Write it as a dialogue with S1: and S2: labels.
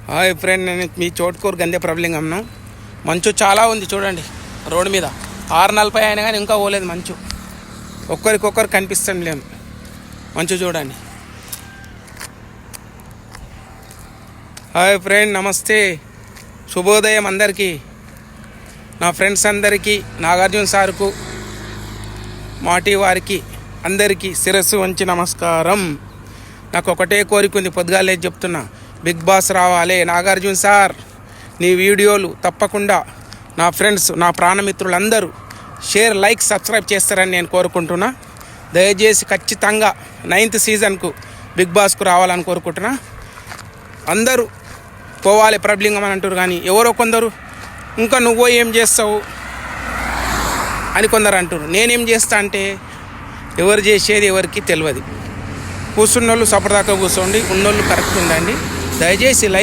S1: Hi friend, నేను మీ చోటుకూరు గందే ప్రబలింగంను. మంచు చాలా ఉంది చూడండి రోడ్డు మీద. 6:40 అయినా కానీ ఇంకా పోలేదు మంచు. ఒక్కరికొక్కరు కనిపిస్తుంది లేము. మంచు చూడండి. హాయ్ ఫ్రెండ్, నమస్తే, శుభోదయం అందరికీ, నా ఫ్రెండ్స్ అందరికీ, నాగార్జున సార్కు, మాటి వారికి అందరికీ శిరస్సు వంచి నమస్కారం. నాకు ఒకటే కోరిక ఉంది, పొద్దుగాలే చెప్తున్నా, బిగ్ బాస్ రావాలి. నాగార్జున సార్, నీ వీడియోలు తప్పకుండా నా ఫ్రెండ్స్, నా ప్రాణమిత్రులందరూ షేర్, లైక్, సబ్స్క్రైబ్ చేస్తారని నేను కోరుకుంటున్నా. దయచేసి ఖచ్చితంగా 9th సీజన్కు బిగ్ బాస్కు రావాలని కోరుకుంటున్నా. అందరూ పోవాలి ప్రబలింగం అని అంటారు, కానీ ఎవరో కొందరు ఇంకా నువ్వో ఏం చేస్తావు అని కొందరు అంటారు. నేనేం చేస్తా అంటే ఎవరు చేసేది ఎవరికి తెలియదు. కూర్చున్నోళ్ళు సపదాకా కూర్చోండి, ఉన్నోళ్ళు కరెక్ట్ ఉండండి. దయచేసి లైక్